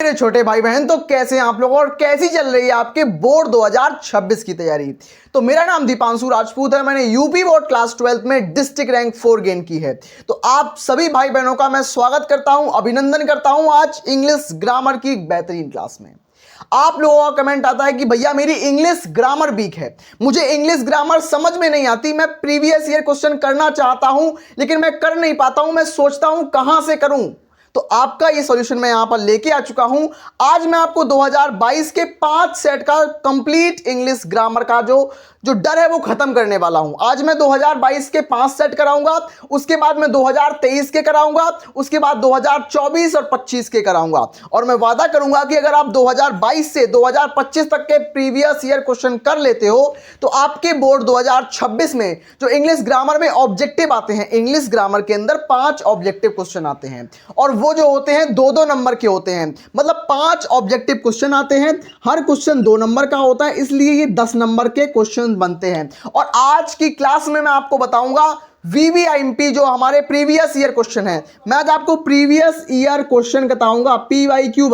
मेरे छोटे भाई बहन, तो कैसे हैं आप लोग और कैसी चल रही है आपके बोर्ड 2026 की तैयारी। तो मेरा नाम दीपांशु राजपूत है। मैंने यूपी बोर्ड क्लास 12 में डिस्ट्रिक्ट रैंक 4 गेन की है। तो आप सभी भाई बहनों का मैं स्वागत करता हूं, अभिनंदन करता हूं आज इंग्लिश ग्रामर की बेहतरीन क्लास में। आप लोगों का कमेंट आता है कि भैया मेरी इंग्लिश ग्रामर वीक है, मुझे इंग्लिश ग्रामर समझ में नहीं आती, मैं प्रीवियस ईयर क्वेश्चन करना चाहता हूं लेकिन मैं कर नहीं पाता हूं, मैं सोचता हूं कहां से करूं। तो आपका ये सॉल्यूशन मैं यहां पर लेके आ चुका हूं। आज मैं आपको 2022 के 5 सेट का कंप्लीट इंग्लिश ग्रामर का जो डर है वो खत्म करने वाला हूं। आज मैं 2022 के 5 सेट कराऊंगा, उसके बाद मैं 2023 के कराऊंगा, उसके बाद 2024 और 25 के कराऊंगा। और मैं वादा करूंगा कि अगर आप 2022 से 2025 तक के प्रीवियस ईयर क्वेश्चन कर लेते हो तो आपके बोर्ड 2026 में जो इंग्लिश ग्रामर में ऑब्जेक्टिव आते हैं, इंग्लिश ग्रामर के अंदर 5 ऑब्जेक्टिव क्वेश्चन आते हैं और वो जो होते हैं 2-2 नंबर के होते हैं। मतलब 5 ऑब्जेक्टिव क्वेश्चन आते हैं, हर क्वेश्चन 2 नंबर का होता है, इसलिए ये 10 नंबर के क्वेश्चन बनते हैं। और आज की क्लास में मैं आपको बताऊंगा वीवीआईएमपी जो हमारे प्रीवियस ईयर क्वेश्चन है। मैं आज आपको प्रीवियस ईयर क्वेश्चन बताऊंगा, पीवाईक्यू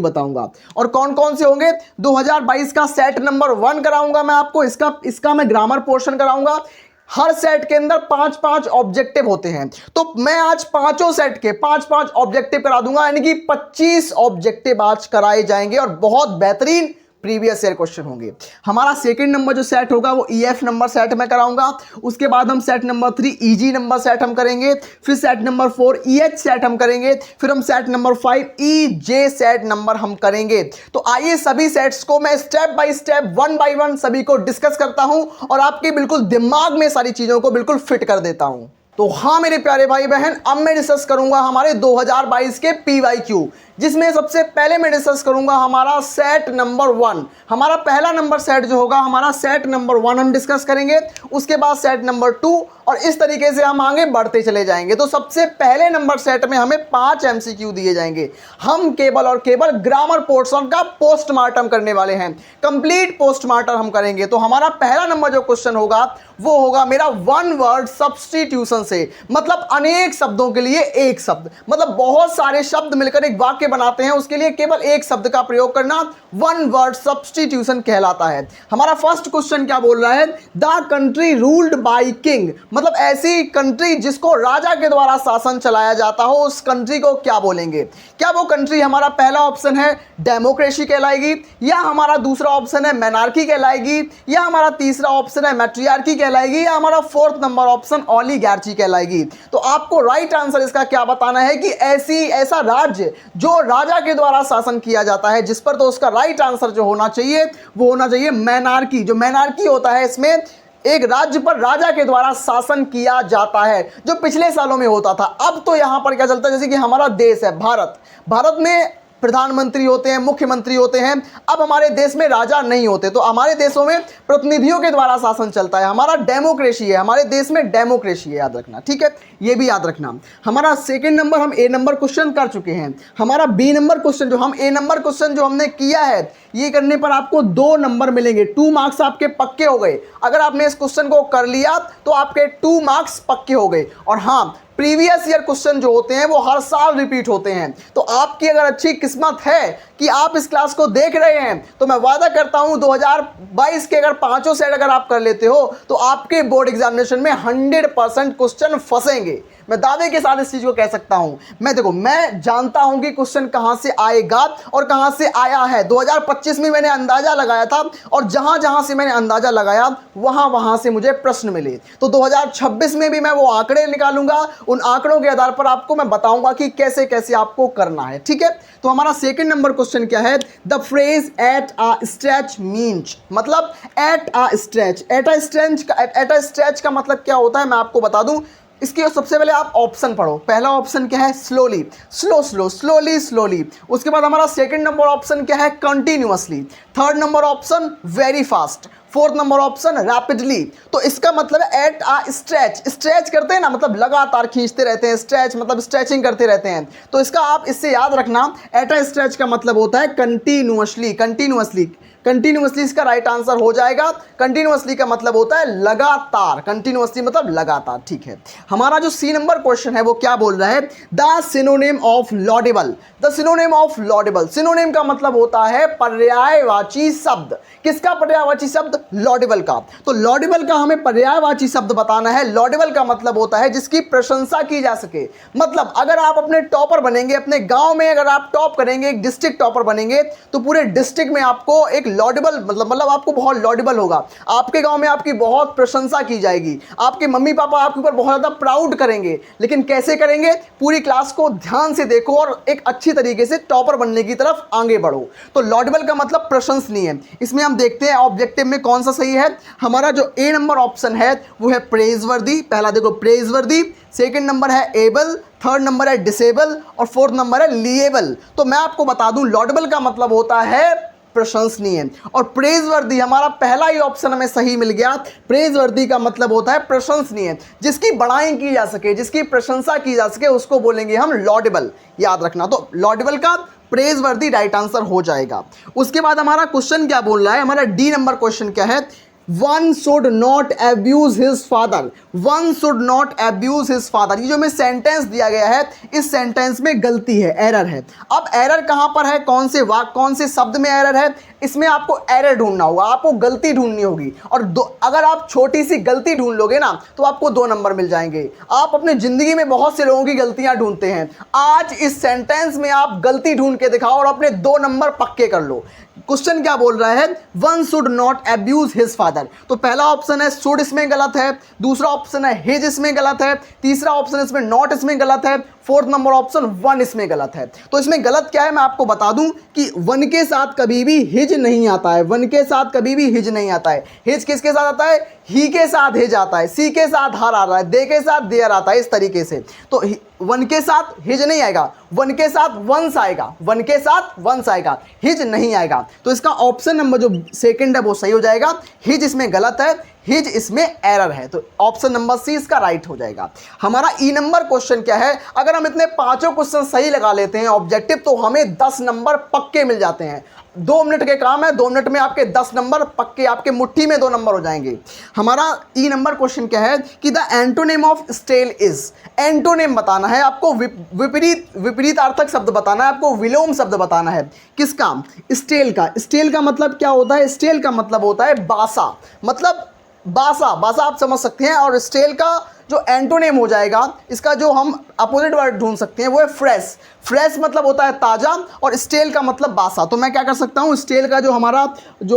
बताऊंगा और कौन कौन से होंगे। 2022 का सेट नंबर 1 कराऊंगा मैं आपको, इसका मैं ग्रामर पोर्शन कराऊंगा। हर सेट के अंदर 5-5 ऑब्जेक्टिव होते हैं, तो मैं आज पांचों सेट के 5-5 ऑब्जेक्टिव करा दूंगा, यानी कि 25 ऑब्जेक्टिव आज कराए जाएंगे और बहुत बेहतरीन प्रीवियस ईयर क्वेश्चन होंगे। हमारा सेकंड नंबर जो सेट होगा वो ईएफ नंबर सेट में कराऊंगा, उसके बाद हम set number 3 easy number set हम करेंगे, फिर सेट नंबर 4 ईएच सेट हम करेंगे, फिर हम set number 5 EJ set number हम करेंगे। तो आइए सभी सेट्स को मैं स्टेप बाय स्टेप 1 बाय 1 सभी को डिस्कस करता हूं और आपके बिल्कुल दिमाग में सारी चीजों को बिल्कुल फिट कर देता हूं। तो हाँ मेरे प्यारे भाई बहन, अब मैं डिस्कस करूंगा हमारे 2022 के पीवाईक्यू, जिसमें सबसे पहले मैं डिस्कस करूंगा हमारा सेट नंबर 1। हमारा पहला नंबर सेट जो होगा, हमारा सेट नंबर 1 हम डिस्कस करेंगे, उसके बाद सेट नंबर 2 और इस तरीके से हम आगे बढ़ते चले जाएंगे। तो सबसे पहले नंबर सेट में हमें 5 एमसीक्यू दिए जाएंगे। हम केवल और केवल ग्रामर पोर्शन का पोस्टमार्टम करने वाले हैं, कंप्लीट पोस्टमार्टम हम करेंगे। तो हमारा पहला नंबर जो क्वेश्चन होगा वो होगा मेरा 1 वर्ड सब्स्टिट्यूशन से, मतलब अनेक शब्दों के लिए एक शब्द, मतलब बहुत सारे शब्द मिलकर एक वाक्य बनाते हैं, उसके लिए केवल एक शब्द का प्रयोग करना 1 वर्ड सब्स्टिट्यूशन कहलाता है। हमारा फर्स्ट क्वेश्चन क्या बोल रहा है, the country ruled by king, मतलब ऐसी कंट्री जिसको राजा के द्वारा शासन चलाया जाता हो, उस कंट्री को क्या बोलेंगे। क्या वो कंट्री, हमारा पहला ऑप्शन है डेमोक्रेसी कहलाएगी, या हमारा दूसरा ऑप्शन है मैनार्की कहलाएगी, या हमारा तीसरा ऑप्शन है मैट्रियार्की कहलाएगी, या हमारा फोर्थ नंबर ऑप्शन ओलिगार्ची कहलाएगी। तो आपको राइट आंसर इसका क्या बताना है कि ऐसा राज्य जो राजा के द्वारा शासन किया जाता है जिस पर, तो उसका राइट आंसर जो होना चाहिए वो होना चाहिए मैनार्की। जो मैनार्की होता है इसमें एक राज्य पर राजा के द्वारा शासन किया जाता है, जो पिछले सालों में होता था। अब तो यहां पर क्या चलता है, जैसे कि हमारा देश है भारत में प्रधानमंत्री होते हैं, मुख्यमंत्री होते हैं। अब हमारे देश में राजा नहीं होते, तो हमारे देशों में प्रतिनिधियों के द्वारा शासन चलता है। हमारा डेमोक्रेसी है, हमारे देश में डेमोक्रेसी है, याद रखना, ठीक है, ये भी याद रखना। हमारा सेकंड नंबर हम ए नंबर क्वेश्चन कर चुके हैं। हमारा बी नंबर क्वेश्चन जो हम ए नंबर क्वेश्चन जो हमने किया है, ये करने पर आपको 2 नंबर मिलेंगे, 2 मार्क्स आपके पक्के हो गए। अगर आपने इस क्वेश्चन को कर लिया तो आपके 2 मार्क्स पक्के हो गए। और हाँ, प्रीवियस ईयर क्वेश्चन जो होते हैं वो हर साल रिपीट होते हैं। तो आपकी अगर अच्छी किस्मत है कि आप इस क्लास को देख रहे हैं तो मैं वादा करता हूं 2022 के अगर 5 सेट अगर आप कर लेते हो तो आपके बोर्ड एग्जामिनेशन में 100% क्वेश्चन फंसेंगे। मैं दावे के साथ इस चीज को कह सकता हूं। मैं जानता हूं कि क्वेश्चन कहां से आएगा और कहां से आया है। 2025 में मैंने अंदाजा लगाया था और जहां जहां से मैंने अंदाजा लगाया वहां से मुझे प्रश्न मिले। तो 2026 में भी मैं वो आंकड़े निकालूंगा, उन आंकड़ों के आधार पर आपको मैं बताऊंगा कि कैसे कैसे आपको करना है, ठीक है। तो हमारा सेकंड नंबर क्वेश्चन क्या है, the phrase at a stretch means, मतलब एट अ स्ट्रेच का मतलब क्या होता है मैं आपको बता दूं। इसके सबसे पहले आप ऑप्शन पढ़ो। पहला ऑप्शन क्या है, स्लोली, स्लोली। उसके बाद हमारा सेकंड नंबर ऑप्शन क्या है, continuously. Third number option very fast, fourth number option rapidly, तो इसका मतलब है एट आ स्ट्रेच, स्ट्रेच करते हैं ना, मतलब लगातार खींचते रहते हैं, स्ट्रेच मतलब स्ट्रेचिंग करते रहते हैं। तो इसका आप इससे याद रखना, एट आ स्ट्रेच का मतलब होता है कंटिन्यूअसली, कंटिन्यूअसली, कंटिन्यूअसली इसका राइट आंसर हो जाएगा। कंटिन्यूअसली का मतलब होता है लगातार, कंटिन्यूअसली मतलब लगातार, ठीक है। हमारा जो सी नंबर क्वेश्चन है वो क्या बोल रहा है, the synonym of laudable, the synonym of laudable, synonym का मतलब होता है पर्यायवाची शब्द, किसका पर्यायवाची शब्द, लॉडेबल का। तो लॉडेबल का हमें पर्यायवाची शब्द बताना है। लॉडेबल का मतलब होता है जिसकी प्रशंसा की जा सके, मतलब अगर आप अपने टॉपर बनेंगे, अपने गांव में अगर आप टॉप करेंगे, एक डिस्ट्रिक्ट टॉपर बनेंगे, तो पूरे डिस्ट्रिक्ट में आपको एक लॉडेबल मतलब आपको बहुत लॉडेबल होगा, आपके गांव में आपकी बहुत प्रशंसा की जाएगी, आपके मम्मी पापा आपके ऊपर बहुत ज़्यादा प्राउड करेंगे। लेकिन कैसे करेंगे, पूरी क्लास को ध्यान से देखो और एक अच्छी तरीके से टॉपर बनने की तरफ आगे बढ़ो। तो लॉडेबल का मतलब प्रशंसनीय है। इसमें हम देखते हैं ऑब्जेक्टिव में कौन सा सही है। हमारा जो ए नंबर ऑप्शन है वो है प्रेजवर्दी, पहला देखो प्रेजवर्दी, सेकंड नंबर है एबल, थर्ड नंबर है डिसेबल और फोर्थ नंबर है लीएबल। तो मैं आपको बता दूं लॉडेबल का मतलब होता है प्रशंसनीय और प्रेजवर्दी, हमारा पहला ही ऑप्शन हमें सही मिल गया। प्रेजवर्दी का मतलब होता है प्रशंसनीय, जिसकी बड़ाई की जा सके, जिसकी प्रशंसा की जा सके, उसको बोलेंगे हम लॉडेबल, याद रखना। तो लॉडेबल का प्रेजवर्दी राइट आंसर हो जाएगा। उसके बाद हमारा क्वेश्चन क्या बोल रहा है, हमारा डी नंबर क्वेश्चन क्या है, one should not abuse his father, one should not abuse his father. ये जो हमें सेंटेंस दिया गया है, इस सेंटेंस में गलती है, एरर है। अब एरर कहाँ पर है, कौन से वाक्य, कौन से शब्द में एरर है, इसमें आपको एरर ढूंढना होगा, आपको गलती ढूंढनी होगी। और अगर आप छोटी सी गलती ढूंढ लोगे ना तो आपको 2 नंबर मिल जाएंगे। आप अपनी जिंदगी में बहुत से लोगों की गलतियां ढूंढते हैं, आज इस सेंटेंस में आप गलती ढूंढ के दिखाओ और अपने 2 नंबर पक्के कर लो। क्वेश्चन क्या बोल रहा है, one should not abuse his father. तो पहला ऑप्शन है शुड, इसमें गलत है। दूसरा ऑप्शन है हिज, इसमें गलत है। तीसरा ऑप्शन इसमें नॉट, इसमें गलत है। फोर्थ नंबर ऑप्शन वन, इसमें गलत है। तो इसमें गलत क्या है मैं आपको बता दूं कि वन के साथ कभी भी हिज नहीं आता है, वन के साथ कभी भी हिज नहीं आता है। हिज किसके साथ आता है, ही के साथ हिज आता है, सी के साथ हर आ रहा है, दे के साथ देयर आता है, इस तरीके से। तो वन के साथ हिज नहीं आएगा, वन के साथ वंस आएगा, वन के साथ वंस आएगा, हिज नहीं आएगा। तो इसका ऑप्शन नंबर जो सेकंड है वो सही हो जाएगा। हिज इसमें गलत है, हिज इसमें एरर है, तो ऑप्शन नंबर सी इसका राइट हो जाएगा। हमारा ई नंबर क्वेश्चन क्या है, अगर हम इतने 5 क्वेश्चन सही लगा लेते हैं ऑब्जेक्टिव, तो हमें 10 नंबर पक्के मिल जाते हैं। 2 मिनट के काम है, 2 मिनट में आपके 10 नंबर पक्के, आपके मुट्ठी में 2 नंबर हो जाएंगे। हमारा ई नंबर क्वेश्चन क्या है कि the antonym of stale is, antonym बताना है आपको, विपरीत, विपरीतार्थक शब्द बताना है आपको, विलोम शब्द बताना है। किसका, स्टेल का। स्टेल का मतलब क्या होता है, स्टेल का मतलब होता है बासा, मतलब बासा, बासा आप समझ सकते हैं। और स्टेल का जो एंटोनिम हो जाएगा, इसका जो हम अपोजिट वर्ड ढूंढ सकते हैं वो है फ्रेश। फ्रेश मतलब होता है ताज़ा और स्टेल का मतलब बासा। तो मैं क्या कर सकता हूँ, स्टेल का जो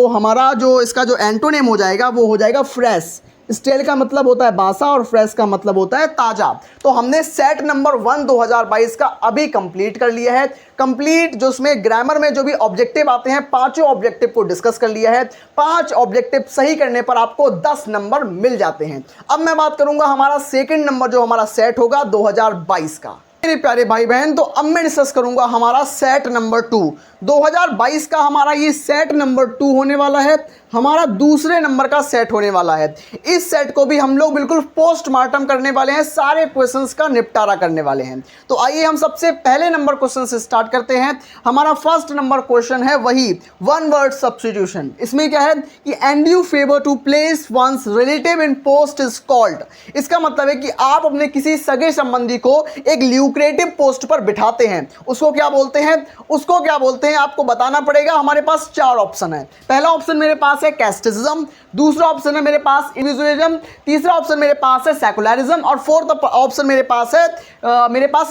हमारा जो इसका जो एंटोनिम हो जाएगा वो हो जाएगा फ्रेश। स्टेल का मतलब होता है बासा और फ्रेश का मतलब होता है ताज़ा। तो हमने सेट नंबर 1 2022 का अभी कंप्लीट कर लिया है। कंप्लीट जो उसमें ग्रामर में जो भी ऑब्जेक्टिव आते हैं, 5 ऑब्जेक्टिव को डिस्कस कर लिया है। 5 ऑब्जेक्टिव सही करने पर आपको 10 नंबर मिल जाते हैं। अब मैं बात करूंगा हमारा सेकंड नंबर जो हमारा सेट होगा 2022 का। मेरे प्यारे भाई बहन, तो अब मैं डिस्कस करूंगा हमारा सेट नंबर 2 2022 का। हमारा ये सेट नंबर 2 होने वाला है, हमारा दूसरे नंबर का सेट होने वाला है। इस सेट को भी हम लोग बिल्कुल पोस्टमार्टम करने वाले हैं, सारे क्वेश्चंस का निपटारा करने वाले हैं। तो आइए हम सबसे पहले नंबर क्वेश्चन से स्टार्ट करते हैं। हमारा फर्स्ट नंबर क्वेश्चन है वही वन वर्ड सब्स्टिट्यूशन। इसमें क्या है कि and you favour to place one's relative in post is called. इसका मतलब है कि आप अपने किसी सगे संबंधी को एक ल्यूक्रेटिव पोस्ट पर बिठाते हैं, उसको क्या बोलते हैं, उसको क्या बोलते हैं आपको बताना पड़ेगा। हमारे पास 4 ऑप्शन है। पहला ऑप्शन मेरे पास है कैस्टिज्म, दूसरा ऑप्शन है मेरे पास इंडिविजुअलिज्म, तीसरा ऑप्शन मेरे पास है सेकुलरिज्म और फोर्थ ऑप्शन मेरे पास है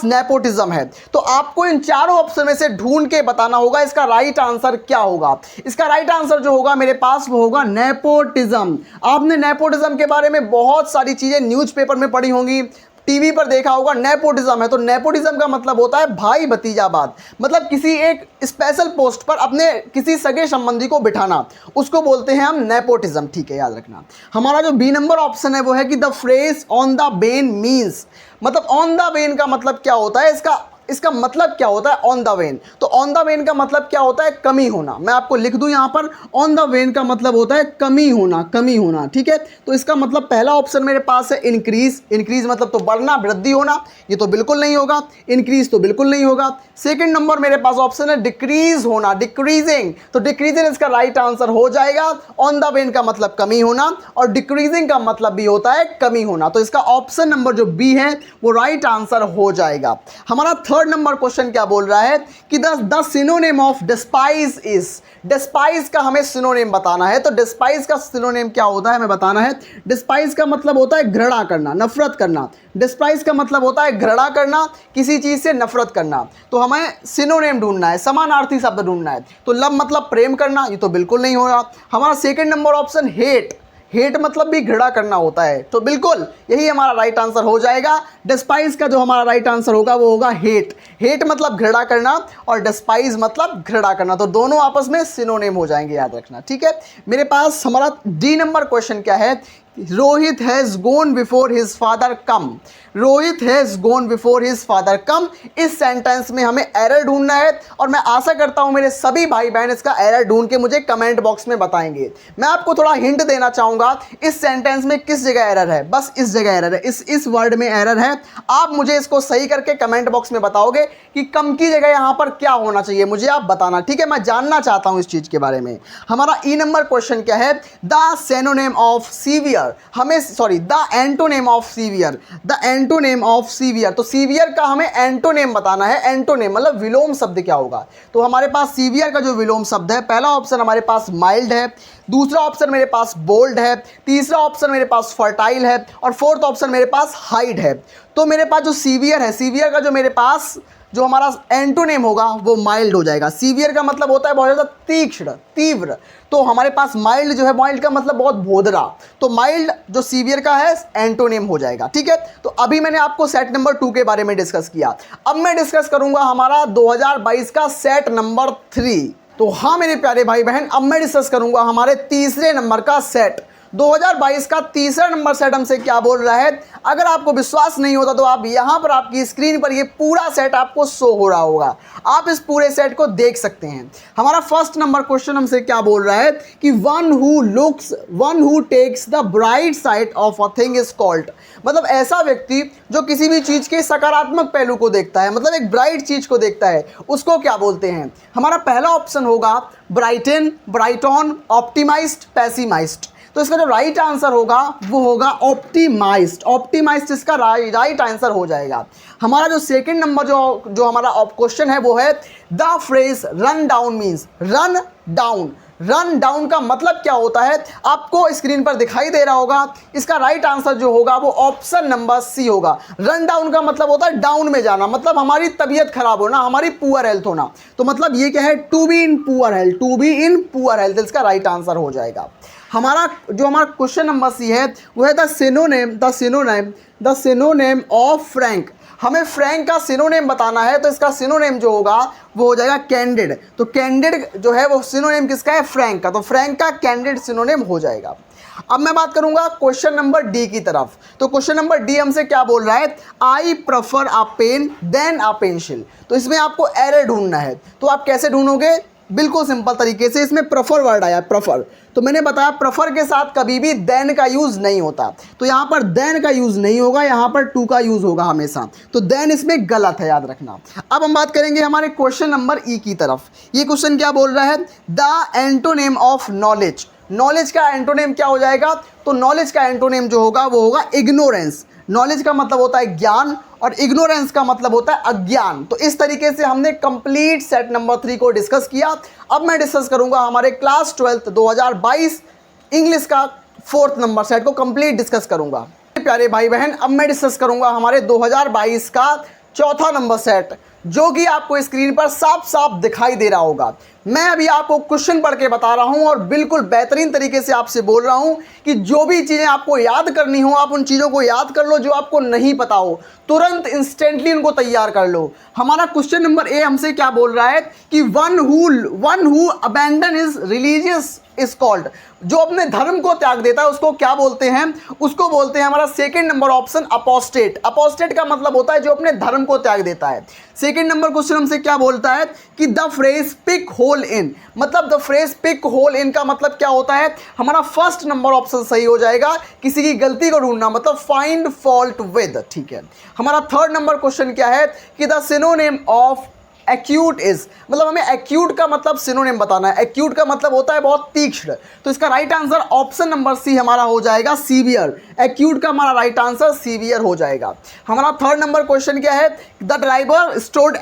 नेपोटिज्म है। तो आपको इन चारों ऑप्शन में से ढूंढ के बताना होगा इसका राइट आंसर क्या होगा। इसका राइट आंसर जो होगा मेरे पास वो होगा नेपोटिज्म। आपने नेपोटिज्म के बारे में बहुत सारी चीजें न्यूज़पेपर में पढ़ी होंगी, टीवी पर देखा होगा। नेपोटिज्म है तो नेपोटिज्म का मतलब होता है भाई भतीजावाद, मतलब किसी एक स्पेशल पोस्ट पर अपने किसी सगे संबंधी को बिठाना, उसको बोलते हैं हम नेपोटिज्म। ठीक है, याद रखना। हमारा जो बी नंबर ऑप्शन है वो है कि the phrase on the Ben means, मतलब ऑन द बेन का मतलब क्या होता है, इसका इसका मतलब क्या होता है ऑन द वेन। तो ऑन द वेन का मतलब क्या होता है कमी होना। मैं आपको लिख दूं यहां पर, ऑन द वेन का मतलब होता है कमी होना, कमी होना। ठीक है, तो इसका मतलब पहला ऑप्शन मेरे पास है इंक्रीज। इंक्रीज मतलब तो बढ़ना, वृद्धि होना, ये तो बिल्कुल नहीं होगा। इंक्रीज तो बिल्कुल नहीं होगा। सेकंड नंबर मेरे पास ऑप्शन है डिक्रीज होना, डिक्रीजिंग। तो डिक्रीजिंग इसका राइट आंसर हो जाएगा। ऑन द वेन का मतलब कमी होना और डिक्रीजिंग का मतलब भी होता है कमी होना। तो इसका ऑप्शन नंबर जो बी है वो राइट आंसर हो जाएगा। हमारा थर्ड नंबर क्वेश्चन क्या बोल रहा है कि the synonym of despise is. Despise का हमें सिनोनिम बताना है। तो डिस्पाइज का सिनोनिम क्या होता है हमें बताना है। डिस्पाइज का मतलब होता है घृणा करना, नफरत करना। डिस्पाइज का मतलब होता है घृणा करना, किसी चीज से नफरत करना। तो हमें सिनोनिम ढूंढना है, समानार्थी शब्द ढूंढना है। तो लव मतलब प्रेम करना, ये तो बिल्कुल नहीं होगा। हमारा second number option hate. Hate मतलब भी घृणा करना होता है, तो बिल्कुल यही हमारा राइट आंसर हो जाएगा। डिस्पाइज का जो हमारा राइट आंसर होगा वो होगा हेट। हेट मतलब घृणा करना और डिस्पाइज मतलब घृणा करना, तो दोनों आपस में सिनोनिम हो जाएंगे, याद रखना। ठीक है, मेरे पास हमारा डी नंबर क्वेश्चन क्या है। Rohit has gone before his father come. Rohit has gone before his father come, इस सेंटेंस में हमें एरर ढूंढना है और मैं आशा करता हूं मेरे सभी भाई बहन इसका एरर ढूंढ के मुझे कमेंट बॉक्स में बताएंगे। मैं आपको थोड़ा हिंट देना चाहूंगा, इस सेंटेंस में किस जगह एरर है, बस इस जगह एरर है, इस वर्ड में एरर है। आप मुझे इसको सही करके कमेंट बॉक्स में बताओगे कि कम की जगह यहां पर क्या होना चाहिए, मुझे आप बताना। ठीक है, मैं जानना चाहता हूं इस चीज के बारे में। हमारा ई नंबर क्वेश्चन क्या है। द सिनोनिम ऑफ सीवियर, हमें sorry the antonym of severe, the antonym of severe. तो सीवियर का हमें एंटोनिम बताना है। एंटोनिम मतलब विलोम शब्द क्या होगा। तो हमारे पास सीवियर का जो विलोम शब्द है, पहला ऑप्शन हमारे पास माइल्ड है, दूसरा ऑप्शन मेरे पास बोल्ड है, तीसरा ऑप्शन मेरे पास फर्टाइल है और फोर्थ ऑप्शन मेरे पास हाइड है। तो मेरे पास जो सीवियर है, सीवियर का जो मेरे पास जो हमारा एंटोनिम होगा वो माइल्ड हो जाएगा। सीवियर का मतलब होता है बहुत ज़्यादा तीक्ष्ण, तीव्र। तो हमारे पास माइल्ड जो है, माइल्ड का मतलब बहुत भोदरा, तो माइल्ड जो सीवियर का है एंटोनिम हो जाएगा। ठीक है, तो अभी मैंने आपको सेट नंबर 2 के बारे में डिस्कस किया। अब मैं डिस्कस करूंगा हमारा 2022 का सेट नंबर 3। तो हाँ मेरे प्यारे भाई बहन, अब मैं डिस्कस करूंगा हमारे तीसरे नंबर का सेट। 2022 का तीसरा नंबर सेट हमसे क्या बोल रहा है। अगर आपको विश्वास नहीं होता तो आप यहां पर आपकी स्क्रीन पर ये पूरा सेट आपको शो हो रहा होगा, आप इस पूरे सेट को देख सकते हैं। हमारा फर्स्ट नंबर क्वेश्चन हमसे क्या बोल रहा है कि one who takes the bright side of a thing is called. मतलब ऐसा व्यक्ति जो किसी भी चीज के सकारात्मक पहलू को देखता है, मतलब एक ब्राइट चीज को देखता है, उसको क्या बोलते हैं। हमारा पहला ऑप्शन होगा ब्राइटन, ब्राइटॉन, ऑप्टिमाइज्ड, पेसिमाइज्ड। तो इसका जो राइट आंसर होगा वो होगा ऑप्टिमाइज्ड। ऑप्टिमाइज्ड इसका राइट आंसर हो जाएगा। हमारा जो सेकंड नंबर जो हमारा क्वेश्चन है वो है the phrase run down means run down. Run down का मतलब क्या होता है आपको स्क्रीन पर दिखाई दे रहा होगा। इसका राइट आंसर जो होगा वो ऑप्शन नंबर सी होगा। रन डाउन का मतलब होता है डाउन में जाना, मतलब हमारी तबीयत खराब होना, हमारी पुअर हेल्थ होना। तो मतलब ये क्या है, to be in poor health, to be in poor health, इसका राइट आंसर हो जाएगा। हमारा क्वेश्चन नंबर सी है वो है द सिनोनिम ऑफ फ्रैंक। हमें फ्रैंक का सिनोनिम बताना है, तो इसका सिनोनिम जो होगा वो हो जाएगा कैंडिड। तो कैंडिड जो है वो सिनोनिम किसका है, फ्रैंक का। तो फ्रैंक का कैंडिड सिनोनिम हो जाएगा। अब मैं बात करूंगा क्वेश्चन नंबर डी की तरफ। तो क्वेश्चन नंबर डी हमसे क्या बोल रहा है, I prefer a pen than a pencil. तो इसमें आपको एरर ढूंढना है। तो आप कैसे ढूंढोगे, बिल्कुल सिंपल तरीके से। इसमें प्रेफर वर्ड आया, प्रेफर। तो मैंने बताया प्रेफर के साथ कभी भी देन का यूज नहीं होता, तो यहां पर देन का यूज नहीं होगा, यहां पर टू का यूज होगा हमेशा। तो देन इसमें गलत है, याद रखना। अब हम बात करेंगे हमारे क्वेश्चन नंबर ई की तरफ। ये क्वेश्चन क्या बोल रहा है, the antonym of knowledge. Knowledge का एंटोनिम क्या हो जाएगा, तो नॉलेज का एंटोनिम जो होगा वो होगा इग्नोरेंस। नॉलेज का मतलब होता है ज्ञान और इग्नोरेंस का मतलब होता है अज्ञान। तो इस तरीके से हमने कंप्लीट सेट नंबर 3 को डिस्कस किया। अब मैं डिस्कस करूंगा हमारे क्लास 12 2022 इंग्लिश का 4th नंबर सेट को कंप्लीट डिस्कस करूंगा। प्यारे भाई बहन, अब मैं डिस्कस करूंगा हमारे 2022 का 4था नंबर सेट, जो कि आपको स्क्रीन पर साफ साफ दिखाई दे रहा होगा। मैं अभी आपको क्वेश्चन पढ़ के बता रहा हूं और बिल्कुल बेहतरीन तरीके से आपसे बोल रहा हूं कि जो भी चीज़ें आपको याद करनी हो आप उन चीज़ों को याद कर लो। जो आपको नहीं पता हो तुरंत इंस्टेंटली उनको तैयार कर लो। हमारा क्वेश्चन नंबर ए हमसे क्या बोल रहा है कि one who abandon his religious is called. जो अपने धर्म को त्याग देता है उसको क्या बोलते हैं, उसको बोलते हैं हमारा second number option apostate. Apostate का मतलब होता है जो अपने धर्म को त्याग देता है। सेकंड सेकंड नंबर क्वेश्चन हमसे क्या बोलता है कि द फ्रेज पिक होल इन, मतलब द फ्रेज पिक होल इन का मतलब क्या होता है, हमारा फर्स्ट नंबर ऑप्शन सही हो जाएगा, किसी की गलती को ढूंढना, मतलब फाइंड फॉल्ट विद। ठीक है, हमारा थर्ड नंबर क्वेश्चन क्या है कि the synonym of acute is, मतलब हमें एक्यूट का मतलब सिनोनिम बताना है। एक्यूट का मतलब होता है बहुत तीक्ष्ण, तो इसका right answer option number C हमारा हो जाएगा सीवियर। एक्यूट का हमारा राइट आंसर सीवियर हो जाएगा। हमारा थर्ड नंबर क्वेश्चन क्या है, the driver stood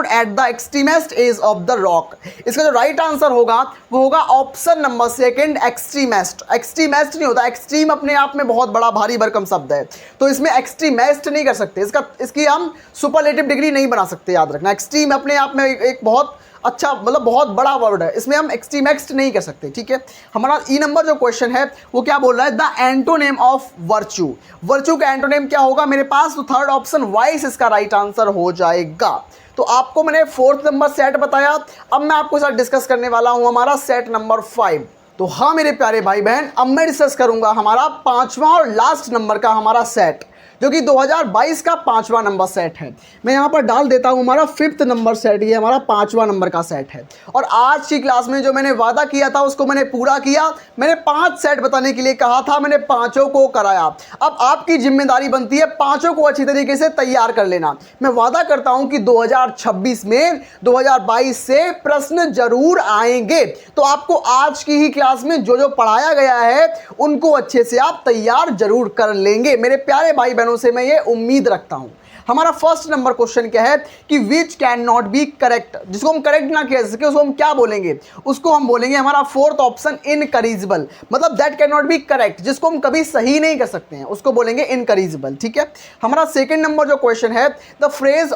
at the extremest edge of the rock. इसका जो राइट आंसर होगा वो होगा option number second, extremest. Extremest नहीं होता, एक्सट्रीम अपने आप में बहुत बड़ा भारी भरकम शब्द है, तो इसमें एक्सट्रीमेस्ट नहीं कर सकते, इसकी हम सुपरलेटिव डिग्री नहीं बना सकते, याद रखना। एक्सट्रीम अपने आप में एक बहुत अच्छा, मतलब बहुत बड़ा वर्ड है, इसमें हम एक्सट्रीमेक्स्ट नहीं कर सकते। ठीक है, हमारा ई नंबर जो क्वेश्चन है वो क्या बोल रहा है, the antonym of virtue. Virtue का एंटोनेम क्या होगा मेरे पास, तो थर्ड ऑप्शन वाइस इसका राइट आंसर हो जाएगा। तो आपको मैंने फोर्थ नंबर सेट बताया, अब मैं आपको साथ डिस्कस करने वाला हूं हमारा सेट नंबर 5। तो हाँ मेरे प्यारे भाई बहन, अब मैं डिस्कस करूंगा हमारा पांचवा और लास्ट नंबर का हमारा सेट, जो कि 2022 का पांचवा नंबर सेट है। मैं यहाँ पर डाल देता हूँ हमारा फिफ्थ नंबर सेट, ये हमारा पांचवा नंबर का सेट है। और आज की क्लास में जो मैंने वादा किया था उसको मैंने पूरा किया। मैंने 5 सेट बताने के लिए कहा था, मैंने पांचों को कराया। अब आपकी जिम्मेदारी बनती है पांचों को अच्छी तरीके से तैयार कर लेना। मैं वादा करता हूँ कि 2026 में 2022 से प्रश्न जरूर आएंगे, तो आपको आज की ही क्लास में जो जो पढ़ाया गया है उनको अच्छे से आप तैयार जरूर कर लेंगे। मेरे प्यारे भाई से मैं ये उम्मीद रखता हूं। हमारा फर्स्ट नंबर क्वेश्चन क्या है कि which can not be correct, जिसको हम करेक्ट ना कह सके उसको हम क्या बोलेंगे, उसको हम बोलेंगे हमारा फोर्थ ऑप्शन इनकरीजिबल, मतलब that can not be correct, जिसको हम कभी सही नहीं कर सकते हैं उसको बोलेंगे इनकरीजिबल। ठीक है, हमारा सेकंड नंबर जो क्वेश्चन है, द फ्रेज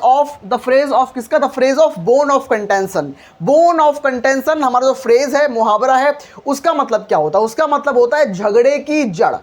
ऑफ किसका, the phrase of bone of contention. Bone of contention हमारा जो फ्रेज है, मुहावरा है, उसका मतलब क्या होता है, उसका मतलब होता है झगड़े की जड़।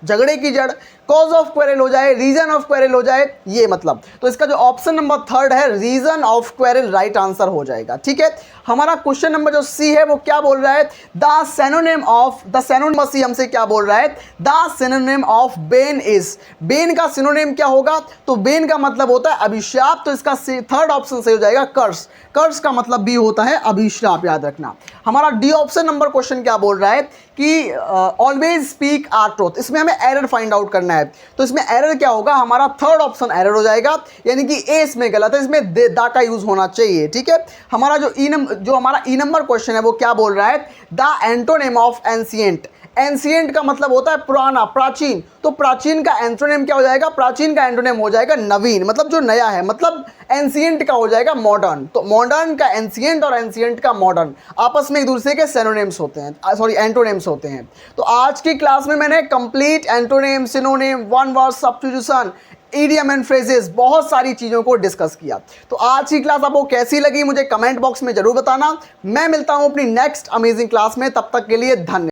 झगड़े की जड़, कॉज ऑफ क्वेरल हो जाए, रीजन ऑफ क्वेरल हो जाए, ये मतलब। तो इसका जो ऑप्शन नंबर थर्ड है, reason of quarrel, right answer हो जाएगा। ठीक है, हमारा क्वेश्चन नंबर जो सी है वो क्या बोल रहा है, द सिनोनिम सी हमसे क्या बोल रहा है, the synonym of Ben is. Ben का सिनोनिम क्या होगा, तो बेन का मतलब होता है अभिशाप, तो इसका थर्ड ऑप्शन सही हो जाएगा कर्स। कर्स का मतलब भी होता है अभिशाप, याद रखना। हमारा डी ऑप्शन नंबर क्वेश्चन क्या बोल रहा है कि ऑलवेज स्पीक आर ट्रूथ। इसमें हमें एरर फाइंड आउट करना है, तो इसमें एरर क्या होगा, हमारा थर्ड ऑप्शन एरर हो जाएगा, यानी कि ए इसमें गलत है, इसमें दा का यूज होना चाहिए। ठीक है, हमारा जो हमारा ई नंबर क्वेश्चन है वो क्या बोल रहा है, the antonym of ancient. Ancient का मतलब होता है पुराना, प्राचीन, तो प्राचीन का एंटोनिम क्या हो जाएगा, प्राचीन का एंटोनिम हो जाएगा नवीन, मतलब जो नया है, मतलब एंशिएंट का हो जाएगा मॉडर्न। तो मॉडर्न का एंशिएंट और एंशिएंट का मॉडर्न आपस में एक दूसरे के सिनोनिम्स होते हैं, सॉरी एंटोनिम्स होते हैं। तो आज की क्लास में मैंने complete antonym, synonym, one word substitution, idiom and phrases, बहुत सारी चीज़ों को डिस्कस किया। तो आज की क्लास आपको कैसी लगी मुझे कमेंट बॉक्स में जरूर बताना। मैं मिलता हूं अपनी नेक्स्ट अमेजिंग क्लास में, तब तक के लिए धन्यवाद।